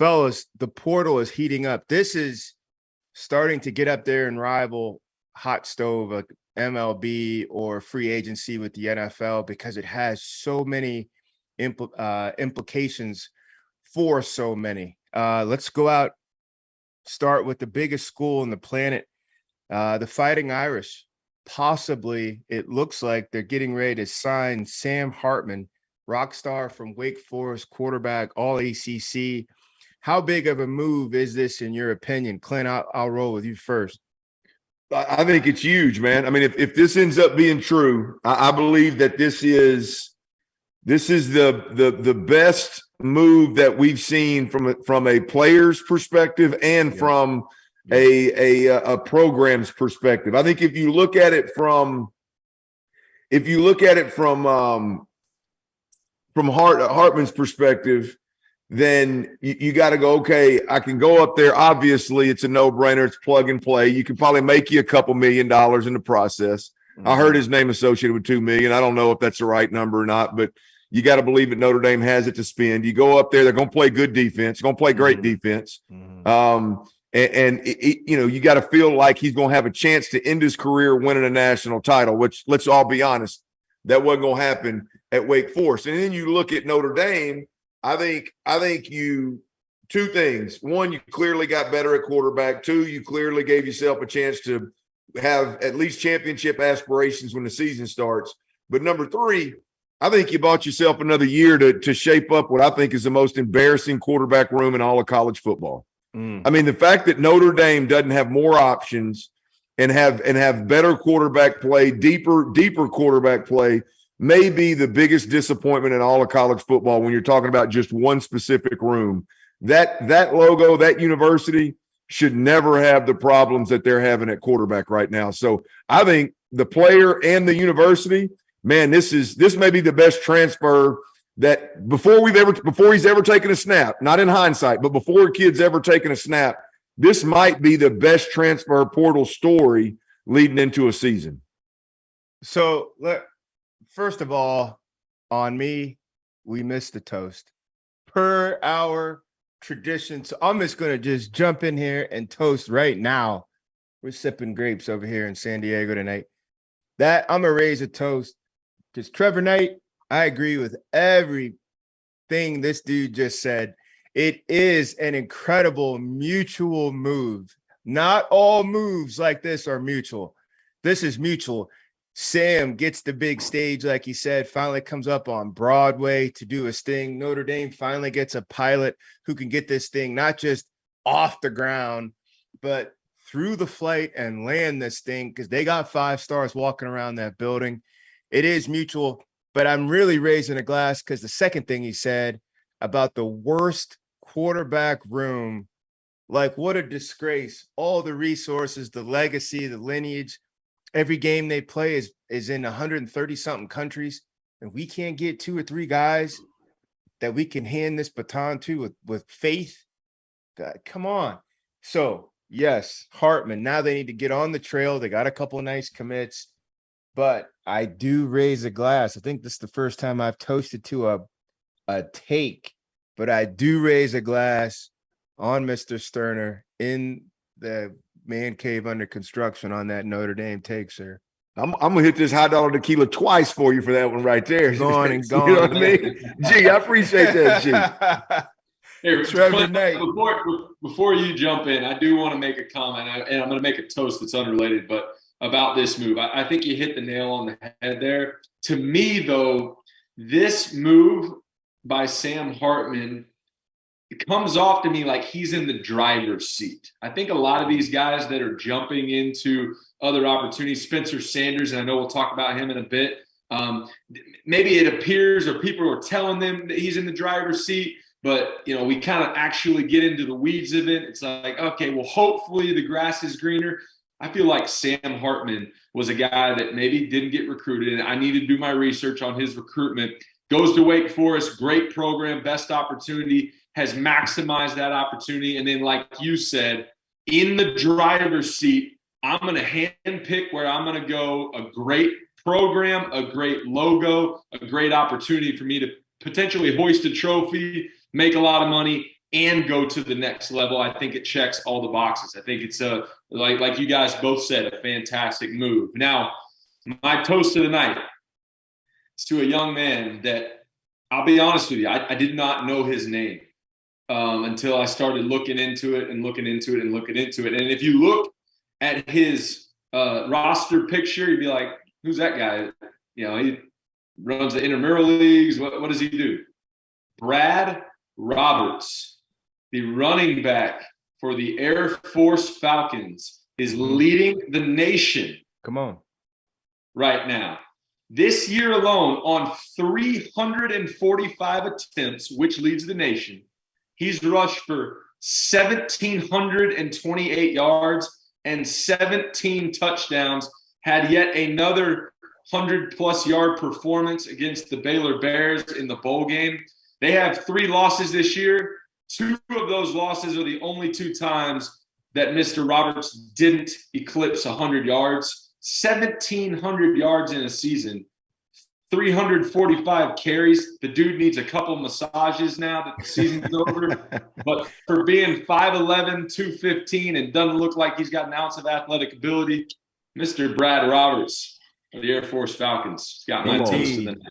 fellas, the portal is heating up. This is starting to get up there and rival hot stove, like MLB or free agency with the NFL, because it has so many implications for so many. Let's go out, start with the biggest school on the planet, the Fighting Irish. Possibly, it looks like they're getting ready to sign Sam Hartman, rock star from Wake Forest, quarterback, all ACC. How big of a move is this in your opinion? Clint, I'll roll with you first. I think it's huge, man. I mean, if this ends up being true, I believe that this is the best move that we've seen from a player's perspective and from a program's perspective. I think if you look at it from Hartman's perspective, then you got to go, okay, I can go up there. Obviously, it's a no-brainer. It's plug and play. You can probably make you a couple $1 million in the process. Mm-hmm. I heard his name associated with $2 million. I don't know if that's the right number or not, but you got to believe that Notre Dame has it to spend. You go up there, they're going to play good defense, going to play great defense. Mm-hmm. You got to feel like he's going to have a chance to end his career winning a national title, which, let's all be honest, that wasn't going to happen at Wake Forest. And then you look at Notre Dame. I think you two things. One, you clearly got better at quarterback. Two, you clearly gave yourself a chance to have at least championship aspirations when the season starts. But number three, I think you bought yourself another year to shape up what I think is the most embarrassing quarterback room in all of college football. I mean, the fact that Notre Dame doesn't have more options and have better quarterback play, deeper quarterback play, may be the biggest disappointment in all of college football when you're talking about just one specific room. That logo, that university should never have the problems that they're having at quarterback right now. So I think the player and the university, man, this may be the best transfer that before he's ever taken a snap, not in hindsight, but before a kid's ever taken a snap, this might be the best transfer portal story leading into a season. So first of all, on me, we missed the toast per our tradition. So I'm just going to just jump in here and toast right now. We're sipping grapes over here in San Diego tonight. That I'm going to raise a toast because Trevor Knight, I agree with everything this dude just said. It is an incredible mutual move. Not all moves like this are mutual. This is mutual. Sam gets the big stage, like he said, finally comes up on Broadway to do his thing. Notre Dame finally gets a pilot who can get this thing not just off the ground, but through the flight and land this thing because they got 5 stars walking around that building. It is mutual, but I'm really raising a glass because the second thing he said about the worst quarterback room, like what a disgrace. All the resources, the legacy, the lineage, every game they play is in 130-something countries, and we can't get 2 or 3 guys that we can hand this baton to with faith. God, come on. So, yes, Hartman, now they need to get on the trail. They got a couple of nice commits, but I do raise a glass. I think this is the first time I've toasted to a take, but I do raise a glass on Mr. Stoerner in the man cave under construction on that Notre Dame take, sir. I'm gonna hit this hot dollar tequila twice for you for that one right there. Gone and gone. You know what I mean? Gee, I appreciate that, G. Here, Trevor Clint, Knight. Before you jump in, I do want to make a comment, and I'm going to make a toast that's unrelated, but about this move. I think you hit the nail on the head there. To me, though, this move by Sam Hartman, it comes off to me like he's in the driver's seat. I think a lot of these guys that are jumping into other opportunities, Spencer Sanders, and I know we'll talk about him in a bit, maybe it appears or people are telling them that he's in the driver's seat, but, we kind of actually get into the weeds of it. It's like, okay, well, hopefully the grass is greener. I feel like Sam Hartman was a guy that maybe didn't get recruited, and I need to do my research on his recruitment. Goes to Wake Forest, great program, best opportunity, has maximized that opportunity. And then, like you said, in the driver's seat, I'm going to handpick where I'm going to go. A great program, a great logo, a great opportunity for me to potentially hoist a trophy, make a lot of money, and go to the next level. I think it checks all the boxes. I think it's like you guys both said, a fantastic move. Now, my toast of the night is to a young man that, I'll be honest with you, I did not know his name until I started looking into it. And if you look at his roster picture, you'd be like, who's that guy? He runs the intramural leagues. What does he do? Brad Roberts, the running back for the Air Force Falcons, is leading the nation. Come on. Right now. This year alone, on 345 attempts, which leads the nation, he's rushed for 1,728 yards and 17 touchdowns, had yet another 100-plus yard performance against the Baylor Bears in the bowl game. They have 3 losses this year. 2 of those losses are the only 2 times that Mr. Roberts didn't eclipse 100 yards. 1,700 yards in a season, 345 carries. The dude needs a couple massages now that the season's over. But for being 5'11", 215, and doesn't look like he's got an ounce of athletic ability, Mr. Brad Roberts of the Air Force Falcons got my toast of the night.